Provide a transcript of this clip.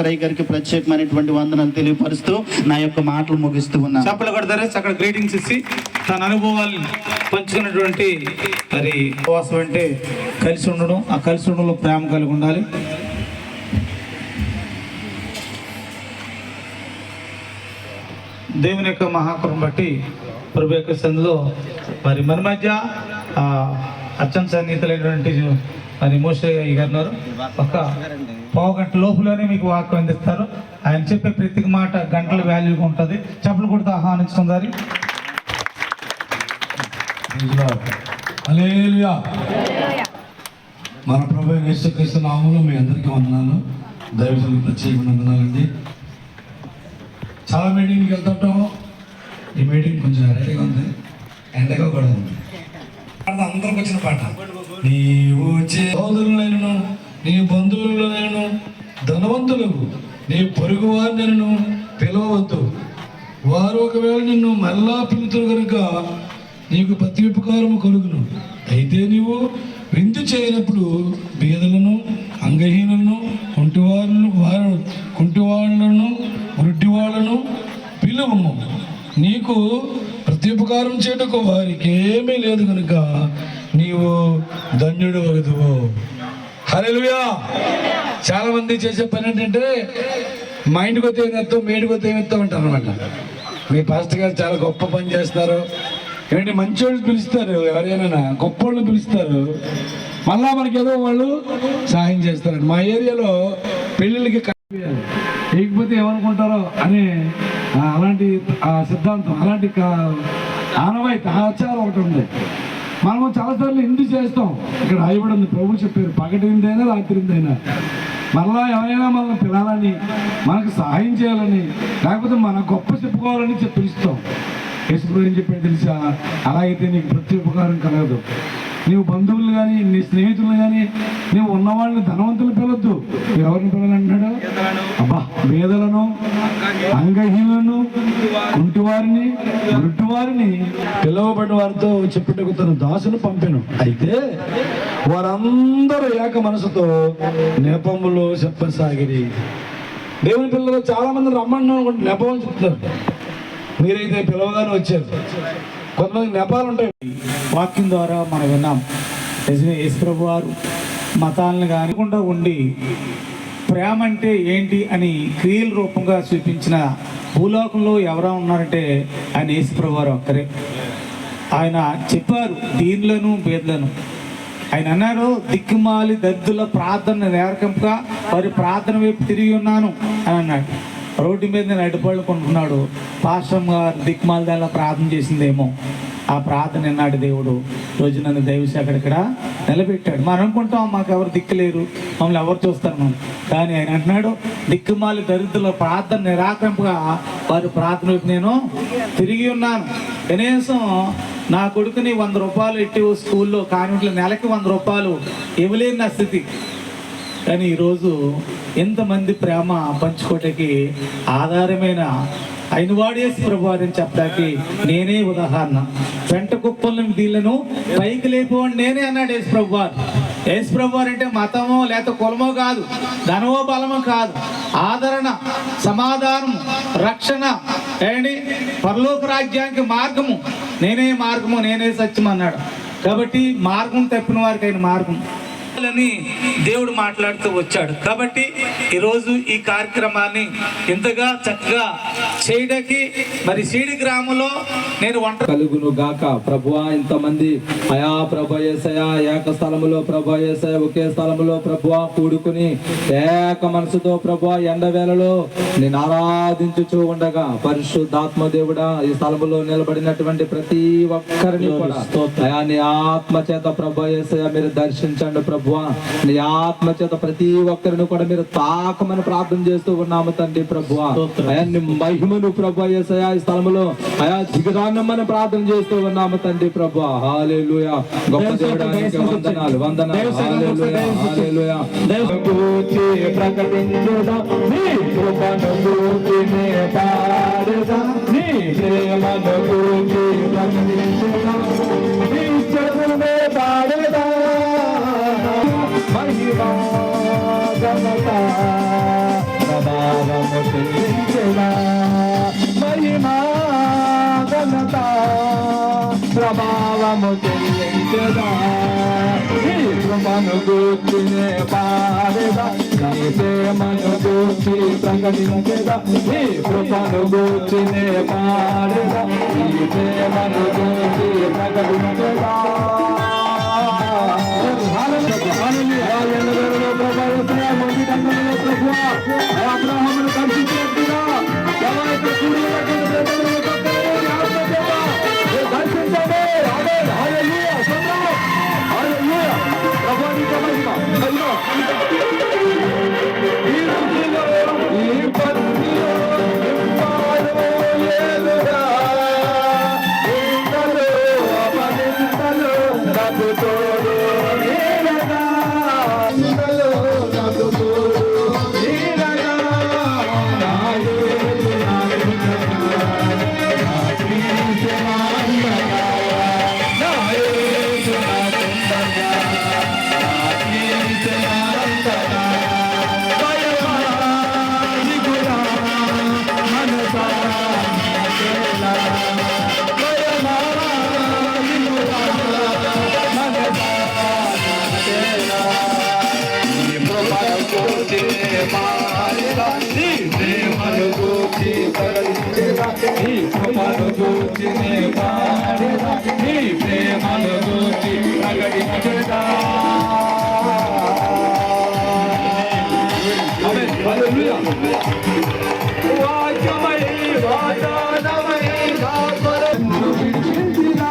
రై గారికి ప్రత్యేకమైనటువంటి వందనాలు తెలియపరుస్తూ నా యొక్క మాటలు ముగిస్తూ ఉన్నాను. చప్పలు కొడతారు, అక్కడ గ్రీటింగ్స్ ఇచ్చి తన అనుభవాలను పంచుకున్నటువంటి మరి ఉపవాసం అంటే కలిసి ఉండడం, ఆ కలిసి ఉండడంలో ప్రేమ కలిగి ఉండాలి. దేవుని యొక్క మహాకృపను బట్టి ప్రభు యొక్క సందులో మరి మన మధ్య అత్యంత సన్నిహితులైనటువంటి మరి మోషే గారు ఒక పావు గంట లోపులోనే మీకు వాక్యం అందిస్తారు. ఆయన చెప్పే ప్రతి మాట గంటల వాల్యూగా ఉంటుంది. చెప్పులు కొడుతూ ఆహ్వానించుకుందారి. హల్లెలూయా. మన ప్రభు యేసుక్రీస్తు నామములో మీ అందరికీ వందనాలు. దైవజనులకు ప్రత్యేకమైన వందనాలండి. చాలా మీటింగ్కి వెళ్తుంటాం. ఈ మీటింగ్ కొంచెం రెడీగా ఉంది, ఎండగా కూడా ఉంది. అందరికి వచ్చిన పాట. నీవు సోదరులైనను, నీ బంధువులైనను, ధనవంతులకు, నీ పొరుగు వారిని పిలవవద్దు. వారు ఒకవేళ నిన్ను మళ్ళా పిలుతురు కనుక నీకు ప్రత్యుపకారము కలుగును. అయితే నీవు విందు చేయనప్పుడు బీదలను, అంగహీనులను, కుంటివాళ్లను, గుడ్డివాళ్లను పిలువము. నీకు ప్రత్యుపకారం చేయటకు వారికి ఏమీ లేదు కనుక నీవు ధన్యుడు వగదువు. హల్లెలూయా. చాలా మంది చేసే పని ఏంటంటే మా ఇంటికి వస్తే ఏమెత్తాం, మీ ఇంటికి వస్తే ఏమెత్తాం అంటారు అనమాట. మీ పాస్టర్ గారు చాలా గొప్ప పని చేస్తారు. ఏంటంటే మంచి వాళ్ళు పిలుస్తారు, ఎవరైనా గొప్ప వాళ్ళు పిలుస్తారు, మళ్ళా మనకి ఏదో వాళ్ళు సహాయం చేస్తారండి. మా ఏరియాలో పెళ్ళిళ్ళకి లేకపోతే ఏమనుకుంటారో అని అలాంటి సిద్ధాంతం, అలాంటి ఆనవాయితీ ఆచారం ఒకటి ఉంది. మనము చాలాసార్లు ఇందు చేస్తాం. ఇక్కడ రాయబడి ఉంది, ప్రభు చెప్పారు, పగటిందైనా రాత్రిందైనా మళ్ళా ఎవరైనా మనల్ని పిలాలని, మనకు సహాయం చేయాలని, లేకపోతే మన గొప్ప చెప్పుకోవాలని పిలుస్తాం. యేసుప్రభు ఏం చెప్పాడు తెలుసా? అలాగైతే నీకు ప్రతి ఉపకారం కలగదు. నీవు బంధువులు కానీ, నీ స్నేహితులు కానీ, నీవు ఉన్నవాళ్ళని ధనవంతులు పిలవద్దు. ఎవరిని పిలవాలంటున్నాడు? అబ్బా, పేదలను, అంగహీనులను, కుంటివారిని, గుడ్డివారిని పిలువబడిన వారితో చెప్పుటకు తన దాసును పంపెను. అయితే వారందరూ ఏక మనసుతో నెపములో చెప్పసాగిరి. దేవుని పిల్లలు చాలా మంది రమ్మని నెపమని చెప్తున్నారు. మీరైతే పిలవగానే వచ్చారు. కొంతమంది నెపాలు ఉంటాయి. వాక్యం ద్వారా మనం విన్నాం. నిజమే, యేసుప్రభు వారు మతాలను కానికుండా ఉండి ప్రేమ అంటే ఏంటి అని క్రియల రూపంగా చూపించిన భూలోకంలో ఎవరా ఉన్నారంటే ఆయన యేసుప్రభు వారు ఒక్కరే. ఆయన చెప్పారు దీనులను పేదలను. ఆయన అన్నారు, దిక్కుమాలి దరిద్రుల ప్రార్థన నేరకంగా వారి ప్రార్థన వైపు తిరిగి ఉన్నాను అని అన్నాడు. రోడ్డు మీద నేను అడ్డుపళ్ళు కొంటున్నాడు. పాస్టర్ గారు దిక్కుమాలి దానిలో ప్రార్థన చేసిందేమో. ఆ ప్రార్థన విన్నాడు దేవుడు. రోజు నన్ను దైవసేవకుడు అక్కడిక్కడ నిలబెట్టాడు. మనం అనుకుంటాం మాకు ఎవరు దిక్కులేరు, మమ్మల్ని ఎవరు చూస్తారు మనం. కానీ ఆయన అంటున్నాడు, దిక్కుమాలి దరిద్రుల ప్రార్థన నిరాకరింపుగా వారి ప్రార్థన వైపు నేను తిరిగి ఉన్నాను. కనీసం నా కొడుకుని 100 రూపాయలు ఎట్టి స్కూల్లో కాన్వెంట్లో నెలకి 100 రూపాయలు ఇవ్వలేని నా స్థితి. కానీ ఈరోజు ఎంతమంది ప్రేమ పంచుకోవటానికి ఆధారమైన అయినవాడు యేసుప్రభు అని చెప్పడానికి నేనే ఉదాహరణ. పెంట కుప్పలను దీళ్ళను పైకి లేకపోవని నేనే అన్నాడు యేసుప్రభు వారు. యేసుప్రభు వారు అంటే మతమో లేకపోతే కులమో కాదు, ధనమో బలమో కాదు. ఆదరణ, సమాధానం, రక్షణ, ఏంటి పరలోక రాజ్యానికి మార్గము. నేనే మార్గము, నేనే సత్యం అన్నాడు. కాబట్టి మార్గం తప్పిన వారికి అయిన మార్గం అని దేవుడు మాట్లాడుతూ వచ్చాడు. కాబట్టి ఈరోజు ఈ కార్యక్రమాన్ని ఇంతగా చక్కగా చేయడానికి మరి సీడి గ్రామంలో నేను వంట కలుగును గాక. ప్రభువా, ఇంతమంది అయా ప్రభు యేసయ్యా ఏక స్థలములో ప్రభు యేసయ్య ఒకే స్థలములో ప్రభువా కూడుకుని ఏక మనసుతో ప్రభువా ఎండవేళలో నేను ఆరాధించుచూ ఉండగా పరిశుద్ధాత్మ దేవుడా ఈ స్థలములో నిలబడినటువంటి ప్రతి ఒక్కరిని కూడా అయా నీ ఆత్మ చేత ప్రభు యేసయ్య మీరు దర్శించండి. ప్రభువా, నీ ఆత్మ చేత ప్రతి ఒక్కరిని కూడా మీరు తాకమని ప్రార్థన చేస్తూ ఉన్నాము తండ్రి. ప్రభువా, అయా నీ మహిమను ప్రభువా యేసయ్యా ఈ స్థలములో అయా దిగరాన్నమని ప్రార్థన చేస్తూ ఉన్నాము తండ్రి. ప్రభువా, హల్లెలూయా. గొప్ప దేవుడానికి వందనాలు, వందనాలు. హల్లెలూయా, హల్లెలూయా. ప్రకటించుదా నీ కృపను గూర్చి పాడుదా, నీ ప్రేమను గూర్చి ప్రకటించుదా, నీ చదువునే పాడుదా. మహిమా ఘనత చెల్లించెదా మహిమా ఘనత ప్రభావము చెల్లించెదా నీ కృపను గూర్చినే పాడెదా నీ ప్రేమను గూర్చి ప్రకటించెదా నీ కృపను గూర్చినే పాడెదా నీ ప్రేమను గూర్చి ప్రకటించెదా అబ్రహామును దర్శించినట్టుగా దర్శించండి. ఈ పత్తిలో నీ కృపను గూర్చినే పాడెదా నీ ప్రేమను గూర్చి ప్రకటించెదా ఆమేన్ హల్లెలూయా వాక్యమై వాగ్దానమై నా కొరకు విడిపించినా